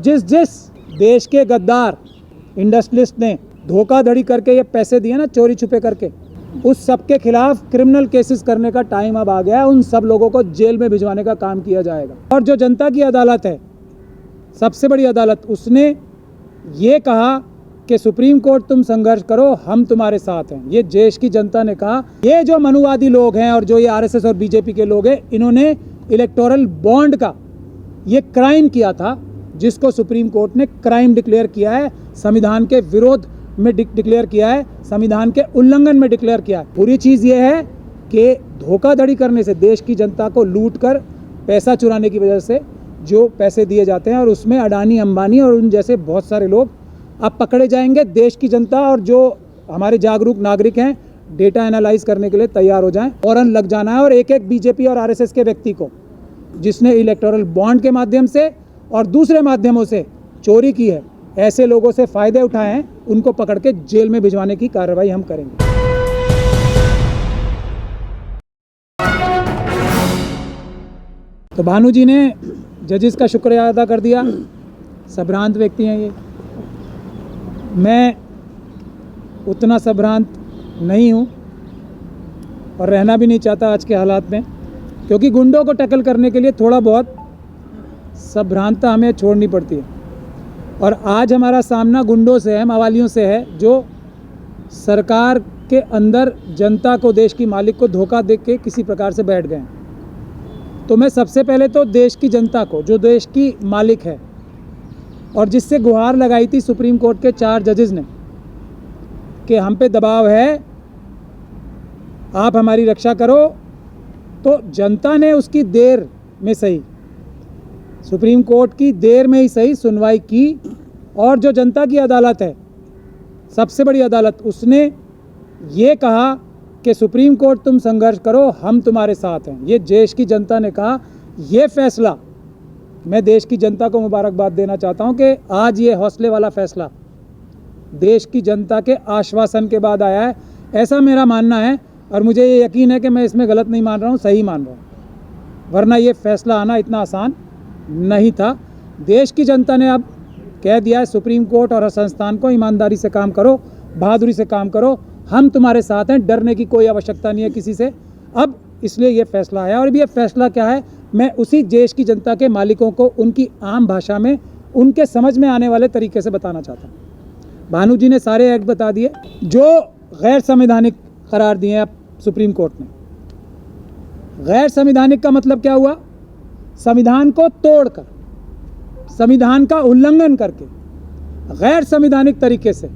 जिस जिस देश के गद्दार इंडस्ट्रियलिस्ट ने धोखाधड़ी करके ये पैसे दिए ना, चोरी छुपे करके, उस सब के खिलाफ क्रिमिनल केसेस करने का टाइम अब आ गया है। उन सब लोगों को जेल में भिजवाने का काम किया जाएगा। और जो जनता की अदालत है, सबसे बड़ी अदालत, उसने ये कहा कि सुप्रीम कोर्ट तुम संघर्ष करो, हम तुम्हारे साथ हैं। ये देश की जनता ने कहा। ये जो मनुवादी लोग हैं और जो ये आरएसएस और बीजेपी के लोग हैं, इन्होंने इलेक्टोरल बॉन्ड का ये क्राइम किया था, जिसको सुप्रीम कोर्ट ने क्राइम डिक्लेयर किया है, संविधान के विरोध में डिक्लेयर किया है, संविधान के उल्लंघन में डिक्लेयर किया है। पूरी चीज़ ये है कि धोखाधड़ी करने से, देश की जनता को लूट कर पैसा चुराने की वजह से जो पैसे दिए जाते हैं, और उसमें अडानी, अंबानी और उन जैसे बहुत सारे लोग अब पकड़े जाएंगे। देश की जनता और जो हमारे जागरूक नागरिक हैं, डेटा एनालाइज करने के लिए तैयार हो जाएं। फौरन लग जाना है और एक एक बीजेपी और आरएसएस के व्यक्ति को जिसने इलेक्टोरल बॉन्ड के माध्यम से और दूसरे माध्यमों से चोरी की है, ऐसे लोगों से फ़ायदे उठाए हैं, उनको पकड़ के जेल में भिजवाने की कार्रवाई हम करेंगे। तो भानु जी ने जजेस का शुक्रिया अदा कर दिया। संभ्रांत व्यक्ति हैं ये। मैं उतना संभ्रांत नहीं हूँ और रहना भी नहीं चाहता आज के हालात में, क्योंकि गुंडों को टैकल करने के लिए थोड़ा बहुत संभ्रांतता हमें छोड़नी पड़ती है। और आज हमारा सामना गुंडों से है, मवालियों से है, जो सरकार के अंदर जनता को, देश की मालिक को धोखा दे के किसी प्रकार से बैठ गए हैं। तो मैं सबसे पहले तो देश की जनता को, जो देश की मालिक है और जिससे गुहार लगाई थी सुप्रीम कोर्ट के 4 जजेस ने कि हम पे दबाव है, आप हमारी रक्षा करो, तो जनता ने उसकी देर में सही, सुप्रीम कोर्ट की देर में ही सही सुनवाई की। और जो जनता की अदालत है, सबसे बड़ी अदालत, उसने ये कहा कि सुप्रीम कोर्ट तुम संघर्ष करो, हम तुम्हारे साथ हैं। ये देश की जनता ने कहा। ये फैसला, मैं देश की जनता को मुबारकबाद देना चाहता हूं कि आज ये हौसले वाला फैसला देश की जनता के आश्वासन के बाद आया है, ऐसा मेरा मानना है। और मुझे ये यकीन है कि मैं इसमें गलत नहीं मान रहा हूँ, सही मान रहा हूँ, वरना ये फैसला आना इतना आसान नहीं था। देश की जनता ने अब कह दिया है सुप्रीम कोर्ट और हर संस्थान को, ईमानदारी से काम करो, बहादुरी से काम करो, हम तुम्हारे साथ हैं, डरने की कोई आवश्यकता नहीं है किसी से। अब इसलिए ये फैसला आया। और ये फैसला क्या है, मैं उसी देश की जनता के मालिकों को उनकी आम भाषा में, उनके समझ में आने वाले तरीके से बताना चाहता हूँ। भानु जी ने सारे एक्ट बता दिए जो गैर संवैधानिक करार दिए हैं सुप्रीम कोर्ट ने। गैर संवैधानिक का मतलब क्या हुआ? संविधान को तोड़कर, संविधान का उल्लंघन करके, गैर संवैधानिक तरीके से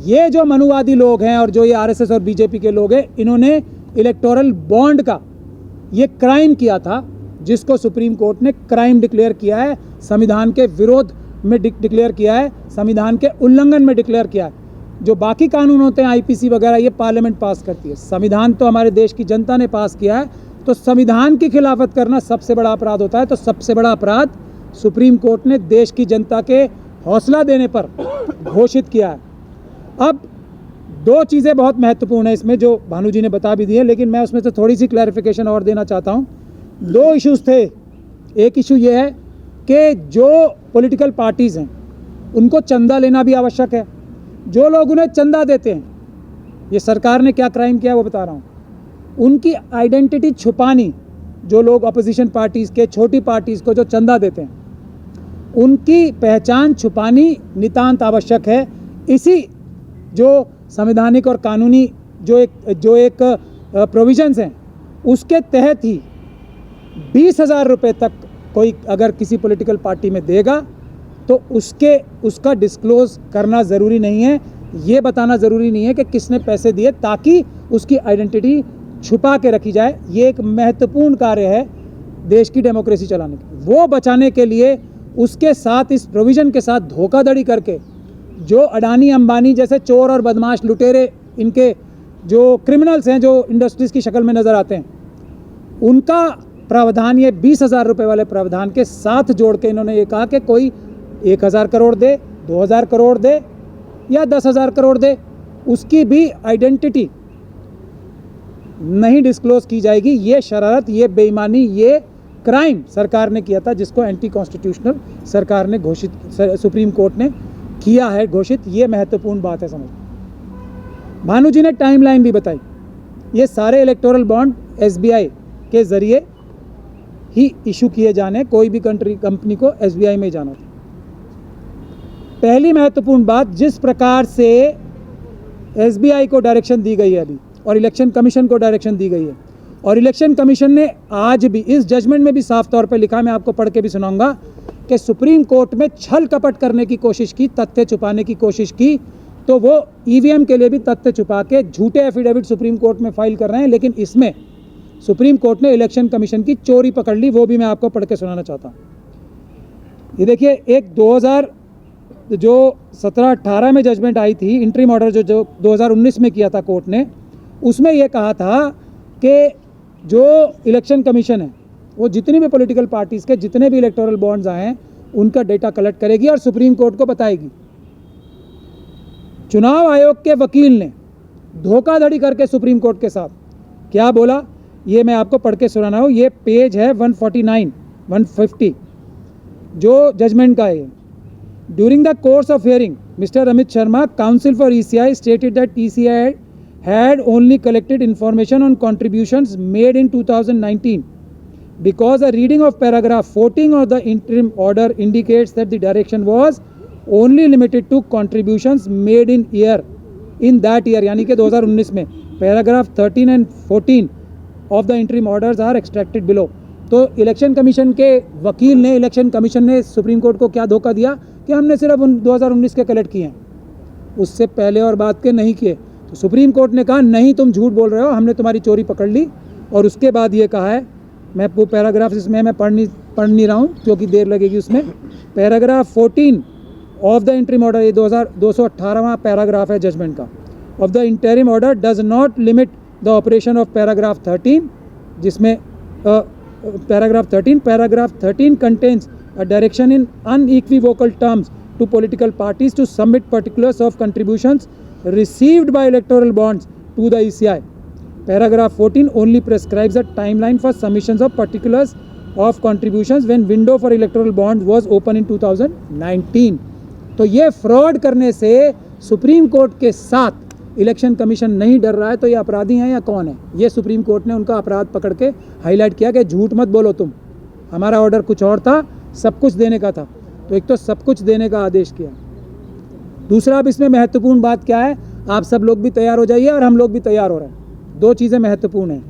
ये जो मनुवादी लोग हैं और जो ये आरएसएस और बीजेपी के लोग हैं, इन्होंने इलेक्टोरल बॉन्ड का ये क्राइम किया था, जिसको सुप्रीम कोर्ट ने क्राइम डिक्लेयर किया है, संविधान के विरोध में डिक्लेयर किया है, संविधान के उल्लंघन में डिक्लेयर किया है। जो बाकी कानून होते हैं, आईपीसी वगैरह, ये पार्लियामेंट पास करती है। संविधान तो हमारे देश की जनता ने पास किया है, तो संविधान की खिलाफत करना सबसे बड़ा अपराध होता है। तो सबसे बड़ा अपराध सुप्रीम कोर्ट ने देश की जनता के हौसला देने पर घोषित किया है। अब 2 चीज़ें बहुत महत्वपूर्ण है इसमें, जो भानु जी ने बता भी दी है, लेकिन मैं उसमें से थोड़ी सी क्लैरिफिकेशन और देना चाहता हूँ। 2 इश्यूज़ थे। एक इशू ये है कि जो पॉलिटिकल पार्टीज़ हैं, उनको चंदा लेना भी आवश्यक है। जो लोग उन्हें चंदा देते हैं, ये सरकार ने क्या क्राइम किया वो बता रहा हूँ, उनकी आइडेंटिटी छुपानी, जो लोग अपोजिशन पार्टीज़ के, छोटी पार्टीज़ को जो चंदा देते हैं, उनकी पहचान छुपानी नितांत आवश्यक है। इसी जो संवैधानिक और कानूनी जो एक प्रोविजंस हैं, उसके तहत ही 20,000 रुपये तक कोई अगर किसी पॉलिटिकल पार्टी में देगा तो उसका डिस्क्लोज करना ज़रूरी नहीं है, ये बताना ज़रूरी नहीं है कि किसने पैसे दिए, ताकि उसकी आइडेंटिटी छुपा के रखी जाए। ये एक महत्वपूर्ण कार्य है देश की डेमोक्रेसी चलाने की। वो बचाने के लिए उसके साथ, इस प्रोविज़न के साथ धोखाधड़ी करके जो अडानी, अंबानी जैसे चोर और बदमाश, लुटेरे, इनके जो क्रिमिनल्स हैं, जो इंडस्ट्रीज़ की शक्ल में नज़र आते हैं, उनका प्रावधान, ये 20,000 रुपये वाले प्रावधान के साथ जोड़ के इन्होंने ये कहा कि कोई 1,000 करोड़ दे, 2,000 करोड़ दे या 10,000 करोड़ दे, उसकी भी आइडेंटिटी नहीं डिस्क्लोज की जाएगी। ये शरारत, ये बेईमानी, ये क्राइम सरकार ने किया था, जिसको एंटी कॉन्स्टिट्यूशनल सरकार ने घोषित, सुप्रीम कोर्ट ने किया है घोषित। ये महत्वपूर्ण बात है समझ। भानु जी ने टाइमलाइन भी बताई। ये सारे इलेक्टोरल बॉन्ड SBI के ज़रिए ही इशू किए जाने, कोई भी कंपनी को SBI में जाना था। पहली महत्वपूर्ण बात, जिस प्रकार से SBI को डायरेक्शन दी गई है अभी और इलेक्शन कमीशन को डायरेक्शन दी गई है, और इलेक्शन कमीशन ने आज भी इस जजमेंट में भी साफ तौर पे लिखा है, मैं आपको पढ़ के भी सुनाऊंगा, कि सुप्रीम कोर्ट में छल कपट करने की कोशिश की, तथ्य छुपाने की कोशिश की, तो वो EVM के लिए भी तथ्य छुपा के झूठे एफिडेविट सुप्रीम कोर्ट में फाइल कर रहे हैं। लेकिन इसमें सुप्रीम कोर्ट ने इलेक्शन कमीशन की चोरी पकड़ ली, वो भी मैं आपको पढ़ के सुनाना चाहता हूँ। ये देखिए, एक 2017-18 में जजमेंट आई थी, इंटरिम ऑर्डर जो 2019 में किया था कोर्ट ने, उसमें यह कहा था कि जो इलेक्शन कमीशन है वो जितनी भी पॉलिटिकल पार्टीज़ के जितने भी इलेक्टोरल बॉन्ड्स आए हैं उनका डेटा कलेक्ट करेगी और सुप्रीम कोर्ट को बताएगी। चुनाव आयोग के वकील ने धोखाधड़ी करके सुप्रीम कोर्ट के साथ क्या बोला, ये मैं आपको पढ़ के सुनाना हूँ। ये पेज है 149-150 जो जजमेंट का है। During the course of hearing mister Amit Sharma, council for ECI, stated that ECI had only collected information on contributions made in 2019 because a reading of paragraph 14 of the interim order indicates that the direction was only limited to contributions made in that year, यानी कि 2019 में। Paragraph 13 and 14 of the interim orders are extracted below। तो election commission के वकील ने, election commission ने supreme court को क्या धोखा दिया कि हमने सिर्फ 2019 के कलेक्ट किए हैं, उससे पहले और बाद के नहीं किए। तो सुप्रीम कोर्ट ने कहा नहीं, तुम झूठ बोल रहे हो, हमने तुम्हारी चोरी पकड़ ली। और उसके बाद ये कहा है, मैं वो पैराग्राफ इसमें मैं पढ़ नहीं रहा हूँ क्योंकि देर लगेगी उसमें। Paragraph 14 of the interim order, ये 218वां पैराग्राफ है जजमेंट का, of the interim order does not limit the operation of paragraph 13, जिसमें paragraph 13 contains a direction in unequivocal terms to political parties to submit particulars of contributions received by electoral bonds to the ECI. Paragraph 14 only prescribes a timeline for submissions of particulars of contributions when window for electoral bonds was open in 2019. तो ये fraud करने से supreme court के साथ election commission नहीं डर रहा है, तो ये अपराधी हैं या कौन है? ये सुप्रीम कोर्ट ने उनका अपराध पकड़ के हाईलाइट किया कि झूठ मत बोलो तुम, हमारा ऑर्डर कुछ और था, सब कुछ देने का था। तो एक तो सब कुछ देने का आदेश किया। दूसरा, अब इसमें महत्वपूर्ण बात क्या है, आप सब लोग भी तैयार हो जाइए और हम लोग भी तैयार हो रहे हैं। दो चीज़ें महत्वपूर्ण हैं।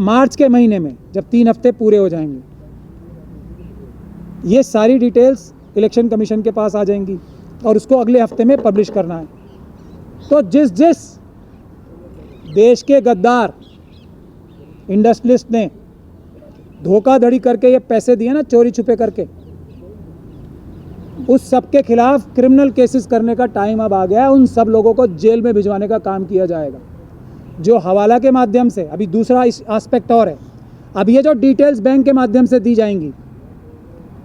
मार्च के महीने में जब 3 हफ्ते पूरे हो जाएंगे, ये सारी डिटेल्स इलेक्शन कमीशन के पास आ जाएंगी और उसको अगले हफ्ते में पब्लिश करना है। तो जिस देश के गद्दार इंडस्ट्रियलिस्ट ने धोखाधड़ी करके ये पैसे दिए ना, चोरी छुपे करके, उस सब के खिलाफ क्रिमिनल केसेस करने का टाइम अब आ गया है। उन सब लोगों को जेल में भिजवाने का काम किया जाएगा, जो हवाला के माध्यम से। अभी दूसरा एस्पेक्ट और है, अब ये जो डिटेल्स बैंक के माध्यम से दी जाएंगी,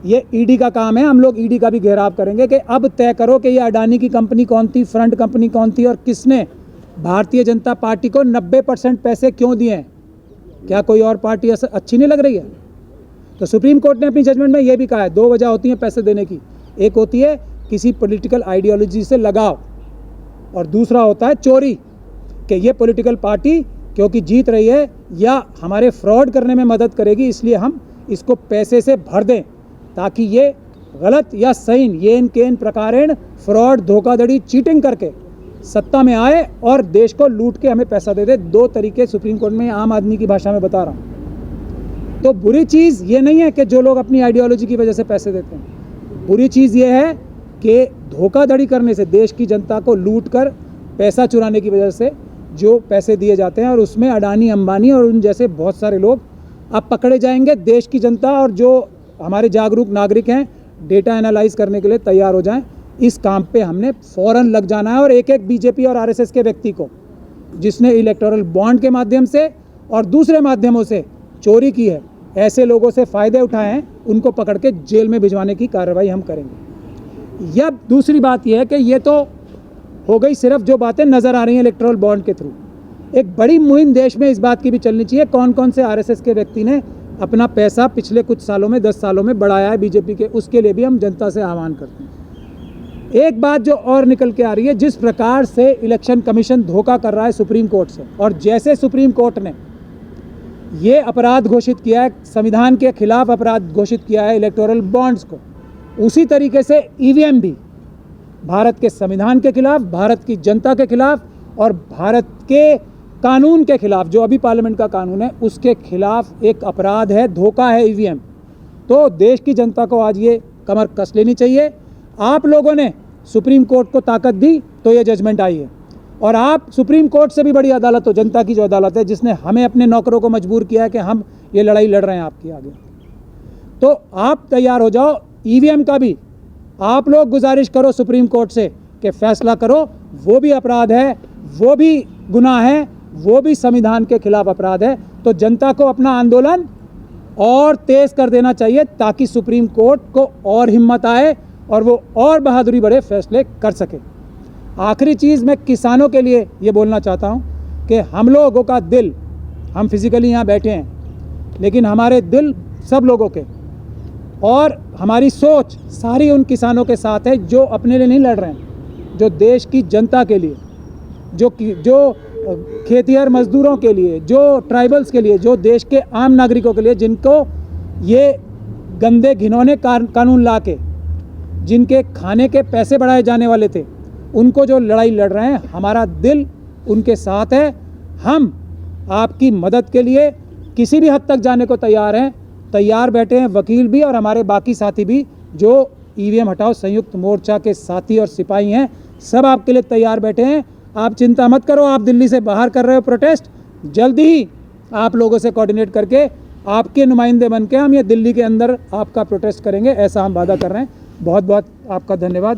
ये ईडी का काम है। हम लोग ईडी का भी घेराव करेंगे कि अब तय करो कि ये अडानी की कंपनी कौन थी, फ्रंट कंपनी कौन थी, और किसने भारतीय जनता पार्टी को 90% पैसे क्यों दिए हैं। क्या कोई और पार्टी अच्छी नहीं लग रही है? तो सुप्रीम कोर्ट ने अपनी जजमेंट में ये भी कहा है, 2 वजह होती हैं पैसे देने की। एक होती है किसी पॉलिटिकल आइडियोलॉजी से लगाव, और दूसरा होता है चोरी, कि ये पॉलिटिकल पार्टी क्योंकि जीत रही है या हमारे फ्रॉड करने में मदद करेगी, इसलिए हम इसको पैसे से भर दें ताकि ये गलत या सही, ये इन के इन प्रकारेण फ्रॉड, धोखाधड़ी, चीटिंग करके सत्ता में आए और देश को लूट के हमें पैसा दे दे। 2 तरीके सुप्रीम कोर्ट में आम आदमी की भाषा में बता रहा हूँ। तो बुरी चीज़ ये नहीं है कि जो लोग अपनी आइडियोलॉजी की वजह से पैसे देते हैं, बुरी चीज़ ये है कि धोखाधड़ी करने से, देश की जनता को लूट कर पैसा चुराने की वजह से जो पैसे दिए जाते हैं, और उसमें अडानी, अंबानी और उन जैसे बहुत सारे लोग अब पकड़े जाएंगे। देश की जनता और जो हमारे जागरूक नागरिक हैं, डेटा एनालाइज करने के लिए तैयार हो जाएं। इस काम पे हमने फ़ौरन लग जाना है, और एक बीजेपी और आरएसएस के व्यक्ति को जिसने इलेक्टोरल बॉन्ड के माध्यम से और दूसरे माध्यमों से चोरी की है, ऐसे लोगों से फ़ायदे उठाए हैं, उनको पकड़ के जेल में भिजवाने की कार्रवाई हम करेंगे। यह दूसरी बात यह है कि ये तो हो गई सिर्फ जो बातें नज़र आ रही हैं इलेक्टोरल बॉन्ड के थ्रू। एक बड़ी मुहिम देश में इस बात की भी चलनी चाहिए, कौन कौन से आरएसएस के व्यक्ति ने अपना पैसा पिछले कुछ सालों में 10 सालों में बढ़ाया है बीजेपी के, उसके लिए भी हम जनता से आह्वान करते हैं। एक बात जो और निकल के आ रही है, जिस प्रकार से इलेक्शन कमीशन धोखा कर रहा है सुप्रीम कोर्ट से, और जैसे सुप्रीम कोर्ट ने ये अपराध घोषित किया है, संविधान के खिलाफ अपराध घोषित किया है इलेक्टोरल बॉन्ड्स को, उसी तरीके से ईवीएम भी भारत के संविधान के खिलाफ, भारत की जनता के खिलाफ और भारत के कानून के खिलाफ, जो अभी पार्लियामेंट का कानून है उसके खिलाफ एक अपराध है, धोखा है ईवीएम। तो देश की जनता को आज ये कमर कस लेनी चाहिए। आप लोगों ने सुप्रीम कोर्ट को ताकत दी तो ये जजमेंट आई है, और आप सुप्रीम कोर्ट से भी बड़ी अदालत हो, जनता की जो अदालत है, जिसने हमें अपने नौकरों को मजबूर किया है कि हम ये लड़ाई लड़ रहे हैं आपके आगे। तो आप तैयार हो जाओ, ईवीएम का भी आप लोग गुजारिश करो सुप्रीम कोर्ट से कि फैसला करो, वो भी अपराध है, वो भी गुनाह है, वो भी संविधान के खिलाफ अपराध है। तो जनता को अपना आंदोलन और तेज कर देना चाहिए ताकि सुप्रीम कोर्ट को और हिम्मत आए और वो और बहादुरी बड़े फैसले कर सके। आखिरी चीज़ मैं किसानों के लिए ये बोलना चाहता हूँ कि हम लोगों का दिल, हम फिज़िकली यहाँ बैठे हैं लेकिन हमारे दिल सब लोगों के और हमारी सोच सारी उन किसानों के साथ है जो अपने लिए नहीं लड़ रहे हैं, जो देश की जनता के लिए, जो खेतिहर मजदूरों के लिए, जो ट्राइबल्स के लिए, जो देश के आम नागरिकों के लिए, जिनको ये गंदे घिनौने कानून ला के जिनके खाने के पैसे बढ़ाए जाने वाले थे, उनको जो लड़ाई लड़ रहे हैं, हमारा दिल उनके साथ है। हम आपकी मदद के लिए किसी भी हद तक जाने को तैयार हैं, तैयार बैठे हैं वकील भी और हमारे बाकी साथी भी जो ईवीएम हटाओ संयुक्त मोर्चा के साथी और सिपाही हैं, सब आपके लिए तैयार बैठे हैं। आप चिंता मत करो, आप दिल्ली से बाहर कर रहे हो प्रोटेस्ट, जल्दी ही आप लोगों से कोऑर्डिनेट करके आपके नुमाइंदे बन के हम ये दिल्ली के अंदर आपका प्रोटेस्ट करेंगे, ऐसा हम वादा कर रहे हैं। बहुत बहुत आपका धन्यवाद।